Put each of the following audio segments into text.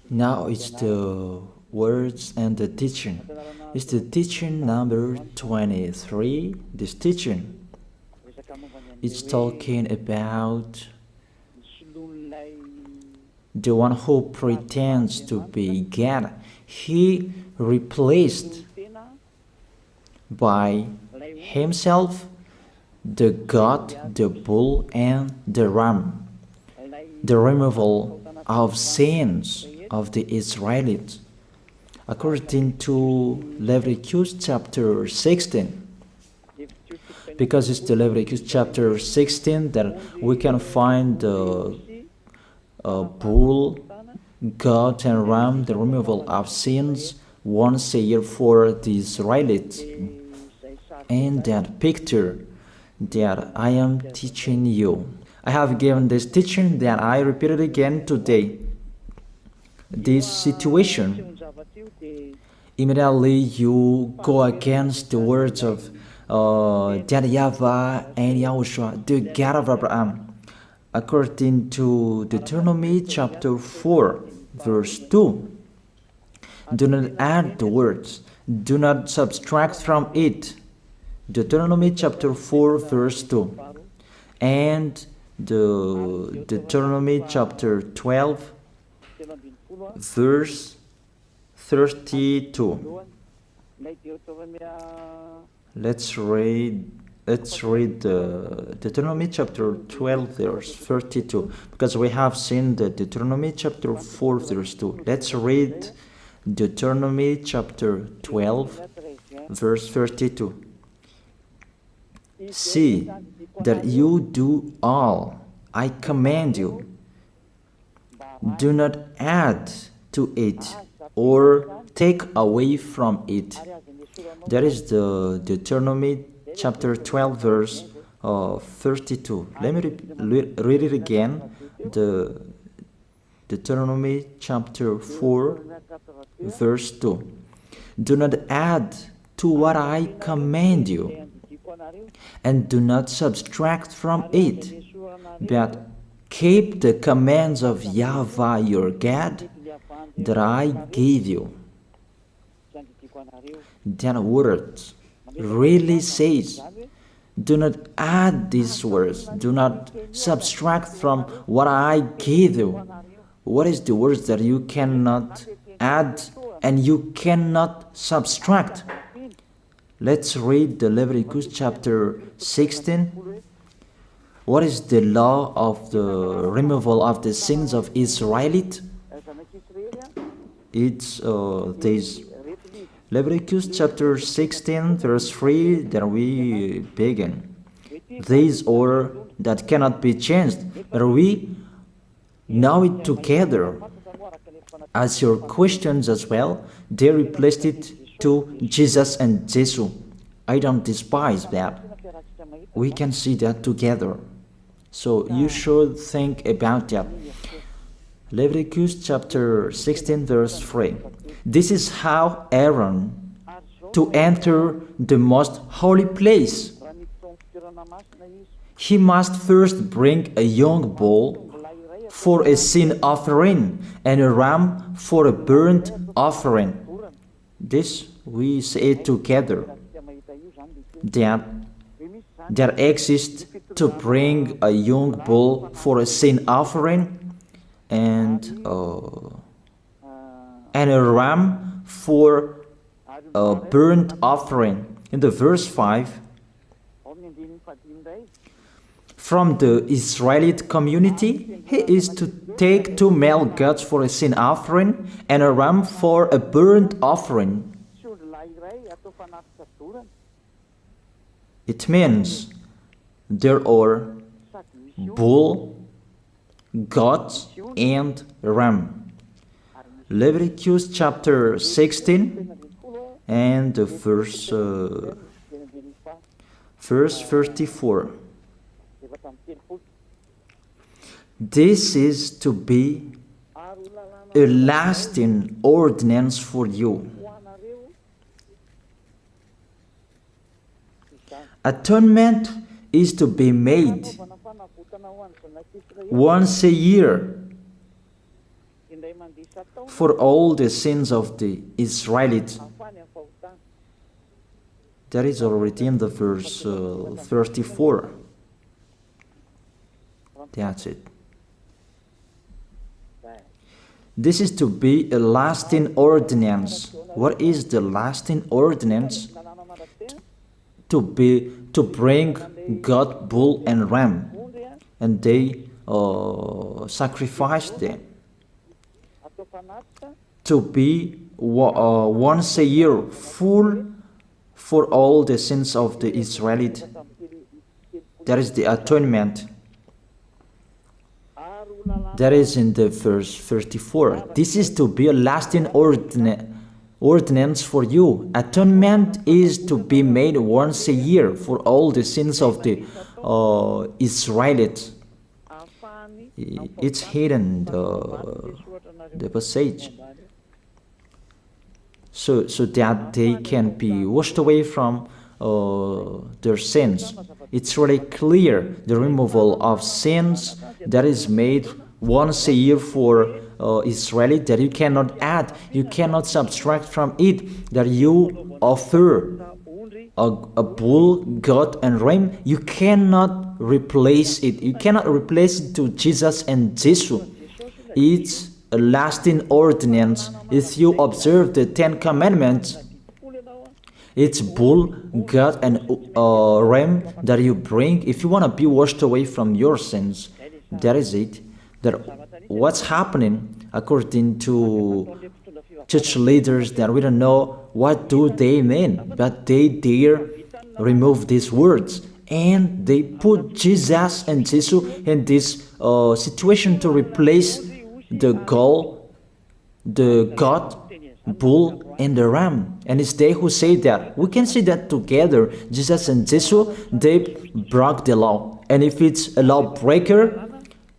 Now it's the words and the teaching. It's the teaching number 23. This teaching is talking about the one who pretends to be God. He replaced by himself the goat, the bull, and the ram. The removal of sins of the Israelites. According to Leviticus chapter 16. Because it's the Leviticus chapter 16 that we can find the bull, goat, and ram, the removal of sins once a year for the Israelites. And that picture that I am teaching you. I have given this teaching that I repeat it again today. This situation, immediately you go against the words of that YAHVAH and YAHOSHUAH, the God of Abraham. According to Deuteronomy chapter 4, verse 2. Do not add the words, do not subtract from it. Deuteronomy chapter 4, verse 2. And the Deuteronomy chapter 12, verse 32. Let's read the Deuteronomy chapter 12, verse 32, because we have seen the Deuteronomy chapter 4, verse 2. Let's read Deuteronomy chapter 12, verse 32. See that you do all I command you. Do not add to it or take away from it. That is the Deuteronomy chapter 12, verse 32. Let me read it again. The Deuteronomy chapter 4, verse 2. Do not add to what I command you, and do not subtract from it, but keep the commands of YAHVAH your God that I gave you. That word really says, do not add these words, do not subtract from what I gave you. What is the words that you cannot add and you cannot subtract? Let's read the Leviticus chapter 16. What is the law of the removal of the sins of Israelite? It's this. Leviticus chapter 16, verse 3, that we begin. These order that cannot be changed, but we know it together. As your questions as well, they replaced it to Jesus and Jesus. I don't despise that. We can see that together. So you should think about that. Leviticus chapter 16, verse 3. This is how Aaron to enter the most holy place. He must first bring a young bull for a sin offering and a ram for a burnt offering. This we say together, that exists to bring a young bull for a sin offering and a ram for a burnt offering. In the verse 5, from the Israelite community, he is to take 2 male goats for a sin offering and a ram for a burnt offering. It means there are bull, goat, and ram. Leviticus chapter 16 and the verse 34. This is to be a lasting ordinance for you. Atonement is to be made once a year for all the sins of the Israelites. That is already in the verse 34. That's it. This is to be a lasting ordinance. What is the lasting ordinance? To bring God, bull, and ram, and they sacrificed them. To be once a year full for all the sins of the Israelites. That is the atonement. That is in the verse 34. This is to be a lasting ordinance for you. Atonement is to be made once a year for all the sins of the Israelites. It's hidden, the passage. So that they can be washed away from their sins. It's really clear, the removal of sins that is made once a year for Israeli, that you cannot add, you cannot subtract from it, that you offer a bull, goat, and ram. You cannot replace it. You cannot replace it to Jesus and Jesus. It's a lasting ordinance. If you observe the 10 Commandments, it's bull, goat, and ram that you bring if you want to be washed away from your sins. That is it. That what's happening according to church leaders, that we don't know what do they mean, but they dare remove these words, and they put Jesus and Jesus in this situation to replace the goat, bull, and the ram. And it's they who say that. We can see that together, Jesus and Jesus, they broke the law. And if it's a lawbreaker,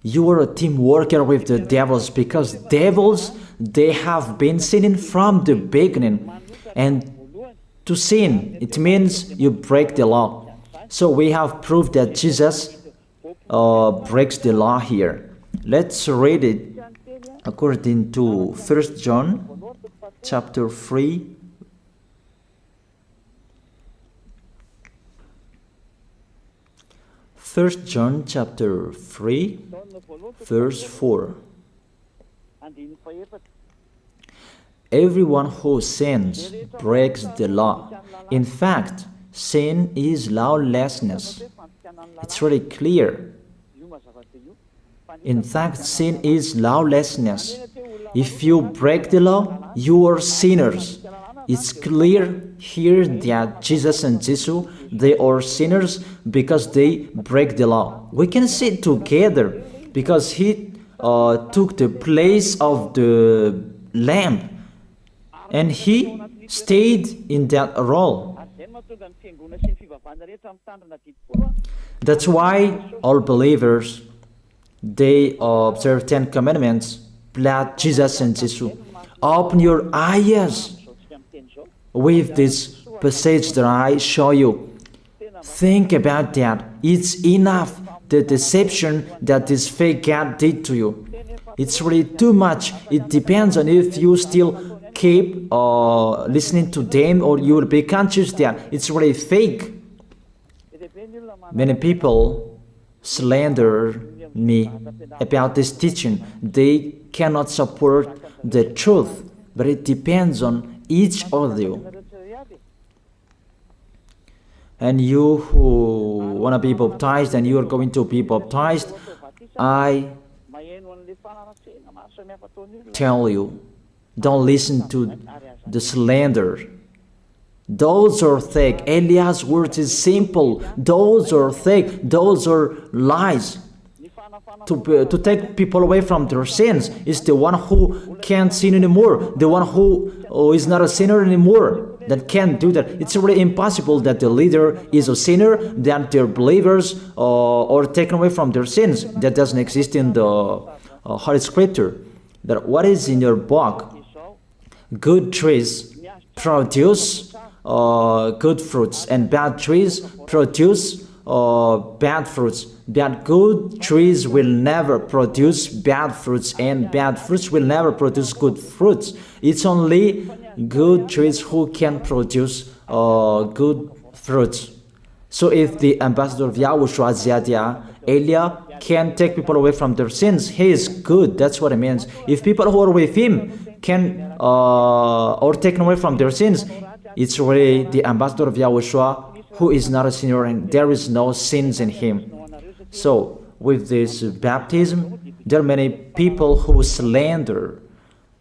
you are a team worker with the devils, because devils, they have been sinning from the beginning. And to sin, it means you break the law. So we have proof that Jesus breaks the law here. Let's read it according to 1 John chapter 3. First John chapter 3, verse 4. Everyone who sins breaks the law. In fact, sin is lawlessness. It's really clear. In fact, sin is lawlessness. If you break the law, you are sinners. It's clear here that Jesus and Jesus, they are sinners because they break the law. We can see it together because he took the place of the lamb, and he stayed in that role. That's why all believers, they observe 10 Commandments, blood, Jesus and Jesus. Open your eyes with this passage that I show you. Think about that. It's enough, the deception that this fake God did to you. It's really too much. It depends on if you still keep listening to them, or you will be conscious that it's really fake. Many people slander me about this teaching. They cannot support the truth, but it depends on each of you. And you who want to be baptized, and you are going to be baptized, I tell you, don't listen to the slander. Those are fake. Eliah's words is simple. Those are fake. Those are lies. To take people away from their sins is the one who can't sin anymore. The one who is not a sinner anymore, that can't do that. It's really impossible that the leader is a sinner, that their believers are taken away from their sins. That doesn't exist in the Holy Scripture. That what is in your book? Good trees produce good fruits, and bad trees produce bad fruits. But good trees will never produce bad fruits, and bad fruits will never produce good fruits. It's only good trees who can produce good fruits. So if the ambassador of Yahushua, Ziyadiyah, Elia, can take people away from their sins, he is good. That's what it means. If people who are with him can or taken away from their sins, it's really the ambassador of Yahushua who is not a sinner, and there is no sins in him. So with this baptism, there are many people who slander.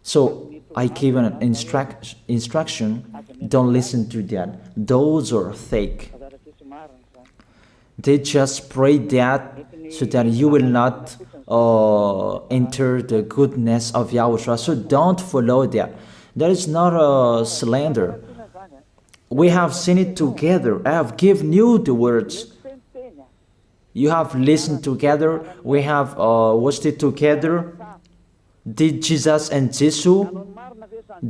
So I give an instruction, don't listen to that. Those are fake. They just pray that so that you will not enter the goodness of Yahushua. So don't follow that. That is not a slander. We have seen it together. I have given you the words. You have listened together. We have watched it together. Did Jesus and Jesus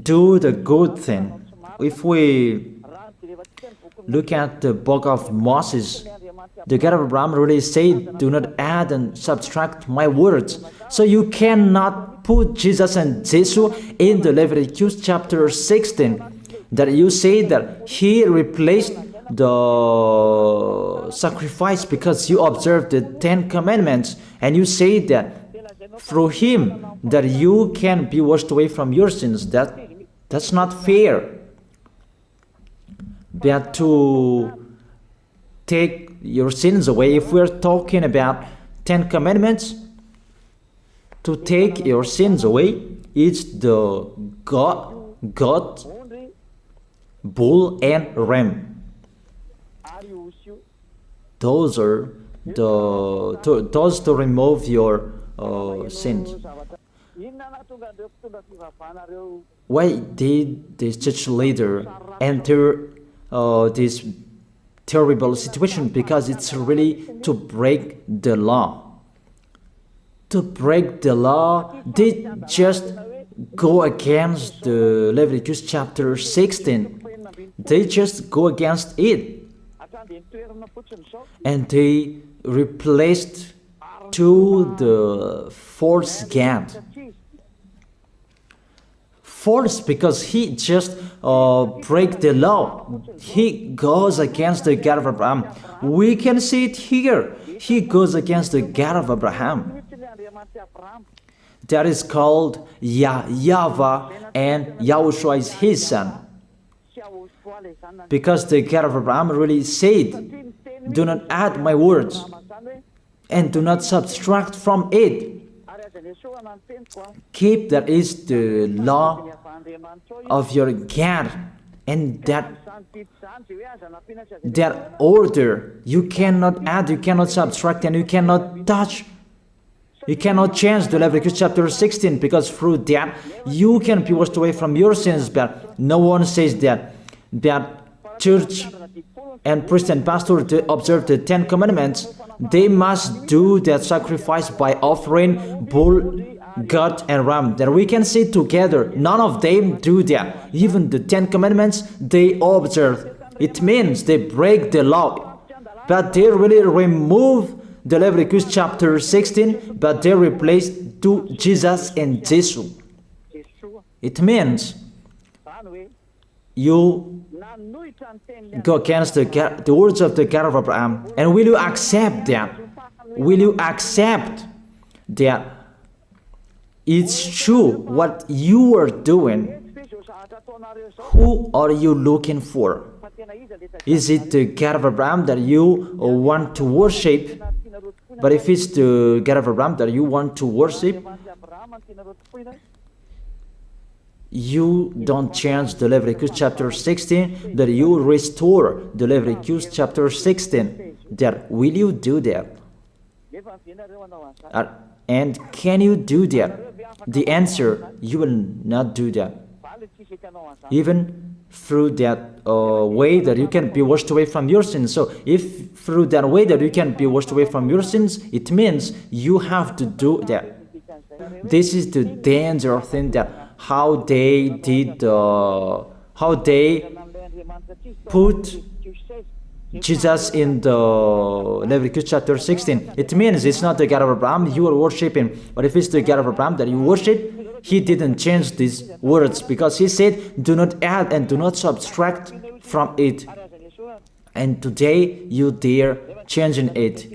do the good thing? If we look at the book of Moses, the God of Abraham really said, do not add and subtract my words. So you cannot put Jesus and Jesus in the Leviticus chapter 16. That you say that he replaced the sacrifice because you observed the 10 commandments, and you say that through him that you can be washed away from your sins. That's not fair. But to take your sins away, if we're talking about 10 commandments, to take your sins away, it's the God, bull and ram. Those are those to remove your sins. Why did this church leader enter this terrible situation? Because it's really to break the law. To break the law, they just go against the Leviticus chapter 16. They just go against it. And they replaced to the false God. False because he just break the law. He goes against the God of Abraham. We can see it here. He goes against the God of Abraham. That is called YAHVAH, and YAHOSHUAH is his son. Because the God of Abraham really said, do not add my words and do not subtract from it. Keep, that is the law of your God, and that order. You cannot add, you cannot subtract, and you cannot touch. You cannot change the Leviticus chapter 16, because through that you can be washed away from your sins. But no one says that church and priest and pastor to observe the 10 commandments, they must do that sacrifice by offering bull, goat, and ram. That we can see together. None of them do that. Even the 10 commandments they observe. It means they break the law, but they really remove the Leviticus chapter 16, but they replace to Jesus and Jesus. It means you go against the words of the God of Abraham. And will you accept that? Will you accept that it's true what you are doing? Who are you looking for? Is it the God of Abraham that you want to worship? But if it's the God of Abraham that you want to worship, you don't change the Leviticus chapter 16, that you restore the Leviticus chapter 16. That will you do that? And can you do that? The answer, you will not do that. Even through that way that you can be washed away from your sins. So if through that way that you can be washed away from your sins, it means you have to do that. This is the danger thing, that how they did, how they put Jesus in the Leviticus chapter 16. It means it's not the God of Abraham you are worshiping. But if it's the God of Abraham that you worship, he didn't change these words, because he said, do not add and do not subtract from it. And today you dare changing it.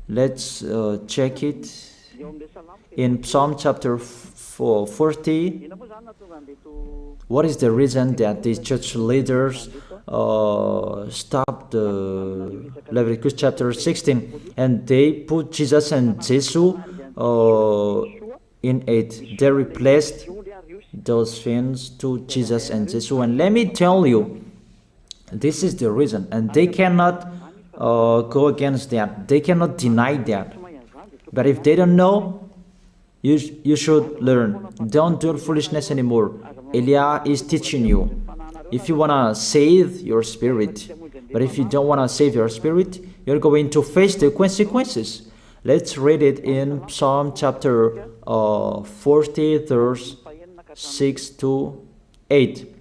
Let's check it in Psalm chapter 40. What is the reason that these church leaders stopped the Leviticus chapter 16 and they put Jesus and Jesus in it? They replaced those things to Jesus and Jesus. And let me tell you, this is the reason, and they cannot go against that. They cannot deny that. But if they don't know, you should learn. Don't do foolishness anymore. Elia is teaching you. If you want to save your spirit, but if you don't want to save your spirit, you're going to face the consequences. Let's read it in Psalm chapter 40, verse 6 to 8.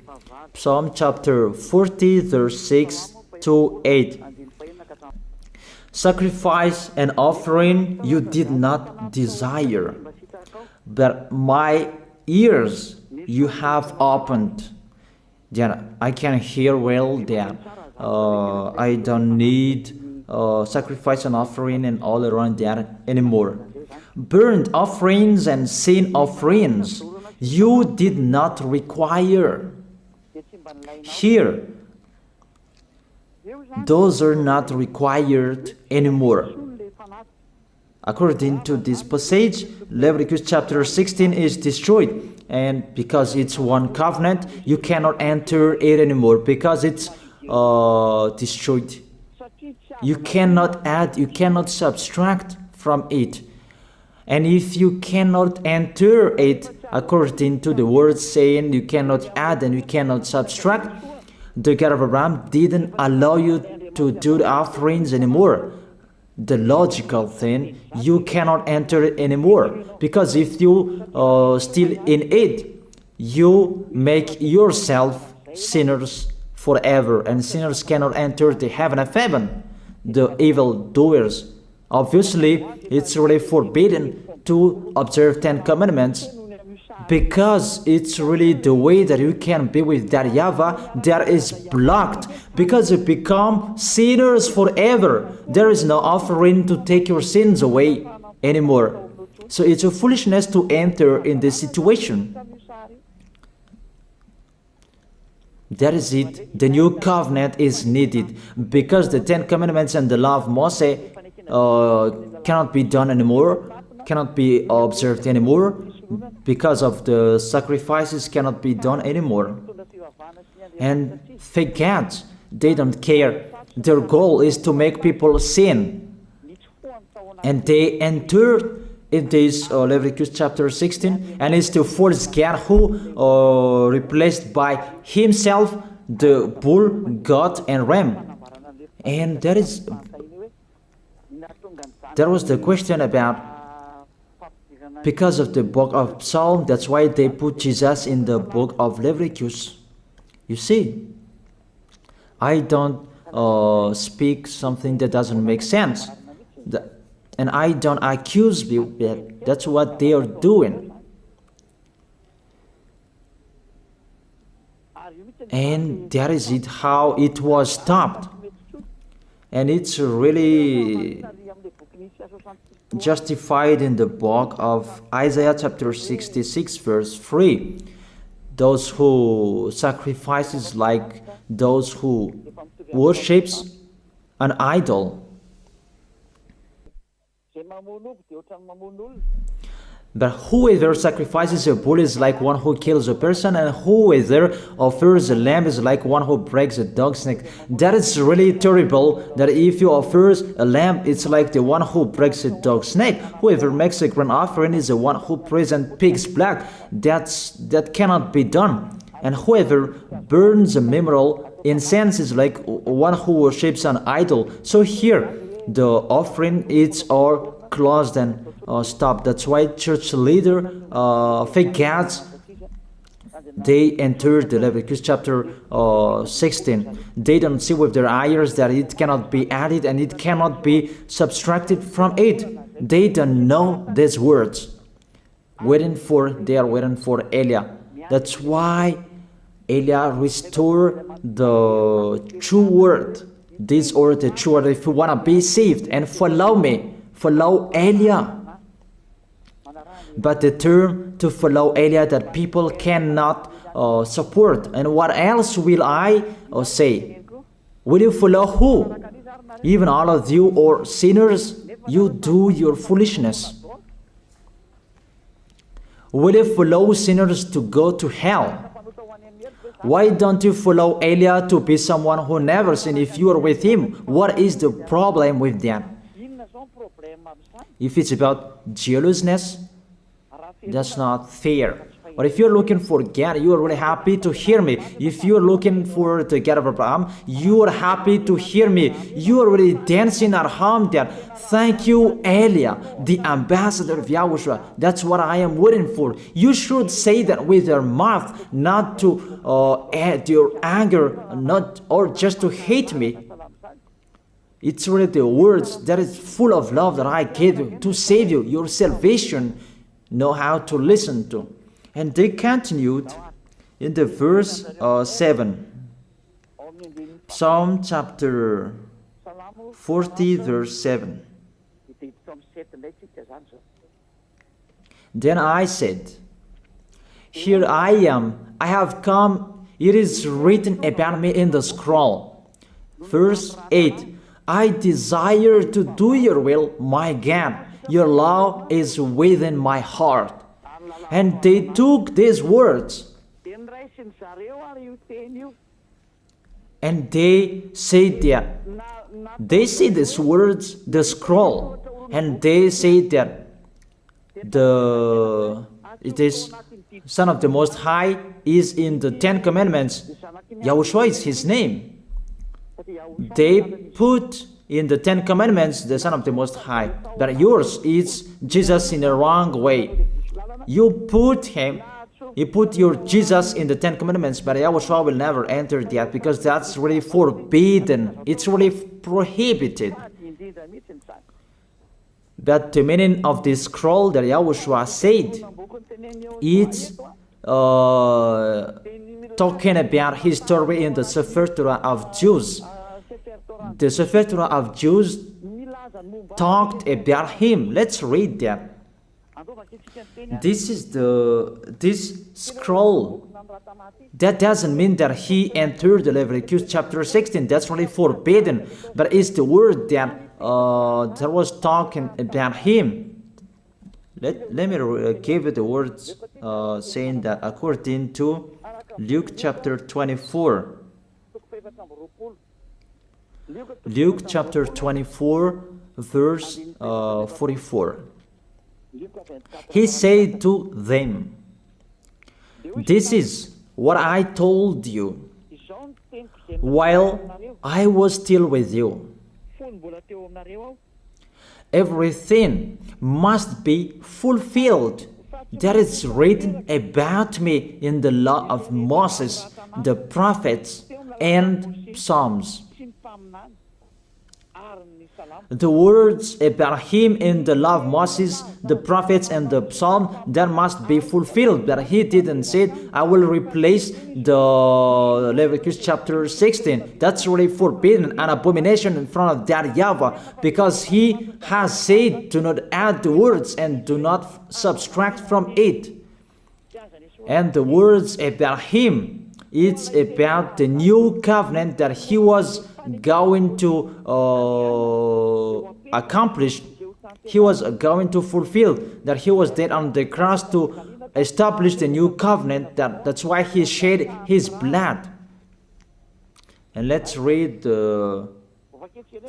Psalm chapter 40, verse 6 to 8. Sacrifice and offering you did not desire, but my ears you have opened. Then I can hear well that I don't need sacrifice and offering and all around that anymore. Burnt offerings and sin offerings you did not require. Here, those are not required anymore. According to this passage, Leviticus chapter 16 is destroyed. And because it's one covenant, you cannot enter it anymore because it's destroyed. You cannot add, you cannot subtract from it. And if you cannot enter it according to the word saying you cannot add and you cannot subtract, the God of Abraham didn't allow you to do the offerings anymore. The logical thing, you cannot enter it anymore, because if you still in it, you make yourself sinners forever, and sinners cannot enter the heaven of heaven, the evil doers. Obviously, it's really forbidden to observe 10 commandments, because it's really the way that you can be with that YAHVAH that is blocked, because you become sinners forever. There is no offering to take your sins away anymore. So it's a foolishness to enter in this situation. That is it. The new covenant is needed, because the 10 commandments and the law of Moses cannot be done anymore, cannot be observed anymore, because of the sacrifices cannot be done anymore. And fake gods, they don't care. Their goal is to make people sin. And they enter in this Leviticus chapter 16, and it's to force God who replaced by himself the bull, goat, and ram. And there was the question about, because of the book of Psalm, that's why they put Jesus in the book of Leviticus. You see, I don't speak something that doesn't make sense. And I don't accuse you that that's what they are doing. And that is it, how it was stopped. And it's really justified in the book of Isaiah chapter 66 verse 3. Those who sacrifices like those who worships an idol. But whoever sacrifices a bull is like one who kills a person, and whoever offers a lamb is like one who breaks a dog's neck. That is really terrible, that if you offer a lamb, it's like the one who breaks a dog's neck. Whoever makes a grain offering is the one who presents pig's blood. That cannot be done. And whoever burns a memorial incense is like one who worships an idol. So here, the offering is all closed and stopped. That's why church leader, fake gods, they entered the Leviticus chapter 16. They don't see with their eyes that it cannot be added and it cannot be subtracted from it. They don't know these words. They are waiting for Eliah. That's why Eliah restored the true word. This or the true word. If you want to be saved and follow me, follow Eliah. But the term to follow Eliah that people cannot support. And what else will I say? Will you follow who? Even all of you or sinners, you do your foolishness. Will you follow sinners to go to hell? Why don't you follow Eliah to be someone who never sinned if you are with him? What is the problem with that? If it's about jealousness, that's not fair. But if you're looking for God, you are really happy to hear me. If you're looking for the God of Abraham, you are happy to hear me. You are really dancing at home there. Thank you, Eliah, the ambassador of Yahushua. That's what I am waiting for. You should say that with your mouth, not to add your anger, not or just to hate me. It's really the words that is full of love that I gave you to save you. Your salvation, know how to listen to. And they continued in the verse 7. Psalm chapter 40 verse 7. Then I said, here I am, I have come, it is written about me in the scroll. Verse 8. I desire to do your will, my God. Your law is within my heart. And they took these words and they said that they see these words, the scroll, and they say that it is Son of the Most High is in the 10 Commandments. Yahushua is his name. They put in the 10 Commandments the Son of the Most High, but yours is Jesus in the wrong way. You put your Jesus in the 10 Commandments, but Yahushua will never enter that because that's really forbidden. It's really prohibited. But the meaning of this scroll that Yahushua said, it's talking about his story in the Sefer Torah of Jews. The Sefer Torah of Jews talked about him. Let's read that. This scroll. That doesn't mean that he entered the Leviticus chapter 16. That's really forbidden. But it's the word that was talking about him. Let me give you the words saying that according to Luke chapter 24. Luke chapter 24 verse 44. He said to them, this is what I told you while I was still with you. Everything must be fulfilled that is written about me in the law of Moses, the prophets, and Psalms. The words about him in the law of Moses, the prophets, and the psalm, that must be fulfilled. But he didn't say, I will replace the Leviticus chapter 16. That's really forbidden, an abomination in front of that YAHVAH, because he has said, do not add the words and do not subtract from it. And the words about him, it's about the new covenant that he was going to accomplish. He was going to fulfill, that he was dead on the cross to establish the new covenant. That's why he shed his blood. And let's read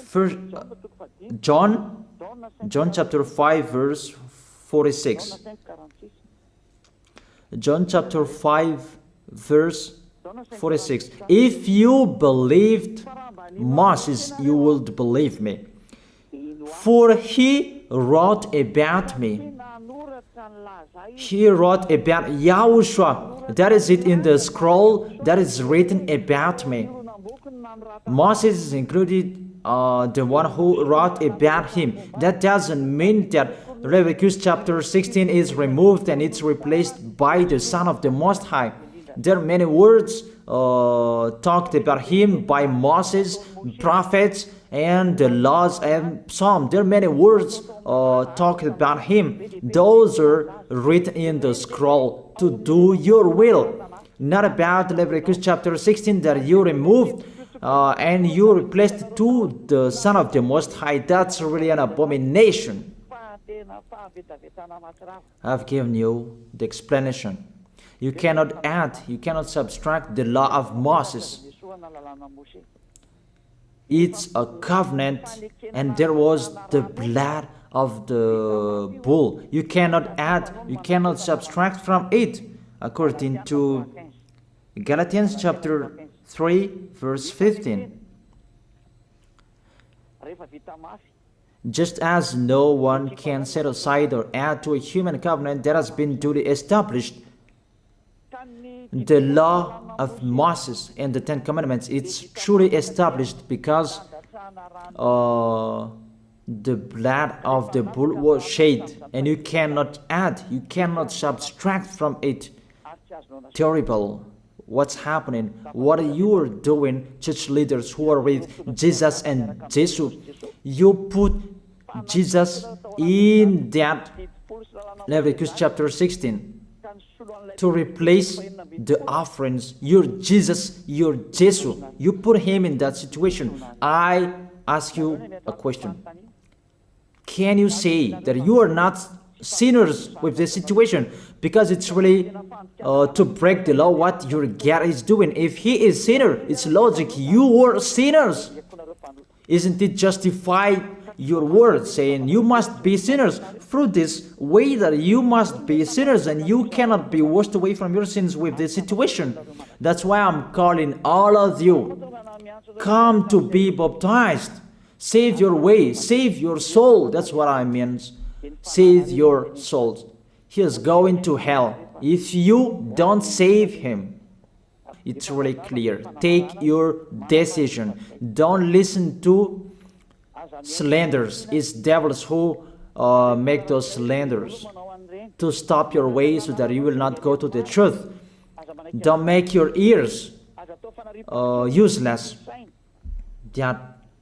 first John chapter 5 verse 46. John chapter 5 verse 46. If you believed Moses, you would believe me, for he wrote about me. He wrote about Yahushua. That is it in the scroll that is written about me. Moses is included, the one who wrote about him. That doesn't mean that Leviticus chapter 16 is removed and it's replaced by the Son of the Most High. There are many words talked about him by Moses, prophets, and the laws and Psalm. There are many words talked about him. Those are written in the scroll to do your will. Not about Leviticus chapter 16 that you removed and you replaced to the Son of the Most High. That's really an abomination. I've given you the explanation. You cannot add, you cannot subtract the law of Moses. It's a covenant, and there was the blood of the bull. You cannot add, you cannot subtract from it, according to Galatians chapter 3, verse 15. Just as no one can set aside or add to a human covenant that has been duly established, the law of Moses and the Ten Commandments, it's truly established because the blood of the bull was shed, and you cannot add, you cannot subtract from it. Terrible. What's happening? What you are doing, church leaders who are with Jesus and Jesus? You put Jesus in that Leviticus chapter 16 to replace the offerings. You're Jesus, you're Jesus. You put him in that situation. I ask you a question. Can you say that you are not sinners with this situation? Because it's really to break the law what your God is doing. If he is sinner, it's logic. You are sinners. Isn't it justify your word saying you must be sinners through this way that you must be sinners and you cannot be washed away from your sins with this situation? That's why I'm calling all of you, come to be baptized. Save your way, save your soul. That's what I mean. Save your souls. He is going to hell if you don't save him. It's really clear. Take your decision. Don't listen to slanders. It's devils who make those slanders to stop your way so that you will not go to the truth. Don't make your ears useless.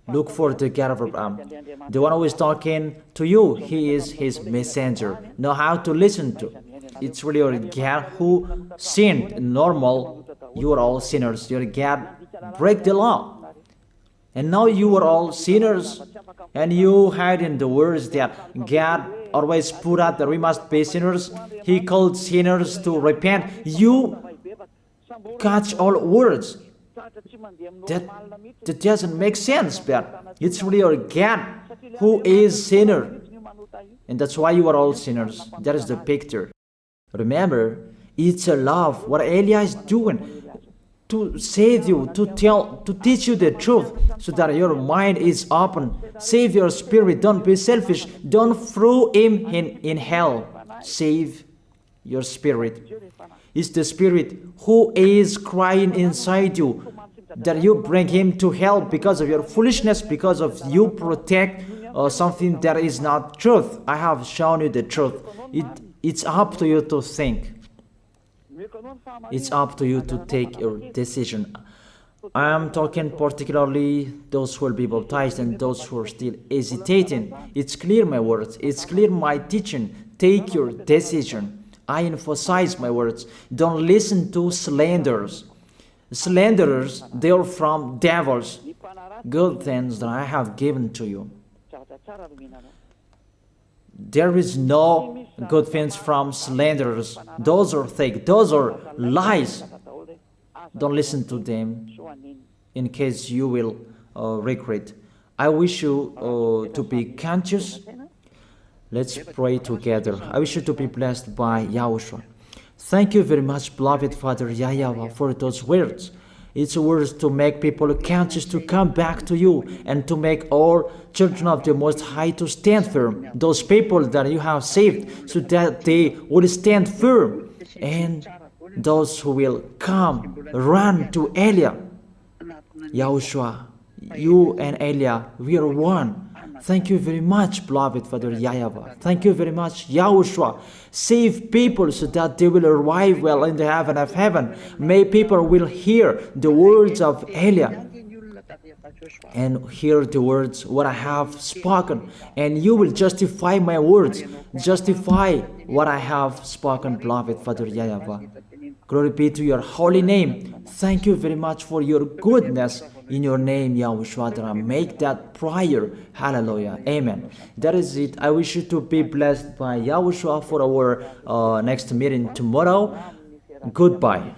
Look for the God of Abraham. The one who is talking to you, he is his messenger. Know how to listen to. It's really your God who sinned. Normal, you are all sinners. Your God break the law. And now you are all sinners. And you hide in the words that God always put out that we must be sinners. He called sinners to repent. You catch all words. That doesn't make sense, but it's really your God who is sinner. And that's why you are all sinners. That is the picture. Remember, it's a love. What Elia is doing to save you, to teach you the truth so that your mind is open. Save your spirit. Don't be selfish. Don't throw him in hell. Save your spirit. It's the spirit who is crying inside you, that you bring him to hell because of your foolishness, because of you protect something that is not truth. I have shown you the truth. It's up to you to think. It's up to you to take your decision. I am talking particularly those who will be baptized and those who are still hesitating. It's clear my words. It's clear my teaching. Take your decision. I emphasize my words. Don't listen to slanders. Slanderers, they are from devils. Good things that I have given to you. There is no good things from slanderers. Those are fake. Those are lies. Don't listen to them in case you will regret. I wish you to be conscious. Let's pray together. I wish you to be blessed by Yahushua. Thank you very much, beloved Father YAHVAH, for those words. It's words to make people conscious to come back to you, and to make all children of the Most High to stand firm. Those people that you have saved, so that they will stand firm. And those who will come, run to Elia. Yahushua, you and Elia, we are one. Thank you very much, beloved Father YAHVAH. Thank you very much, Yahushua. Save people so that they will arrive well in the heaven of heaven. May people will hear the words of Elia and hear the words what I have spoken, and you will justify my words, justify what I have spoken, beloved Father YAHVAH. Glory be to your holy name. Thank you very much for your goodness. In your name, Yahushua, that I make that prayer. Hallelujah. Amen. That is it. I wish you to be blessed by Yahushua for our next meeting tomorrow. Goodbye.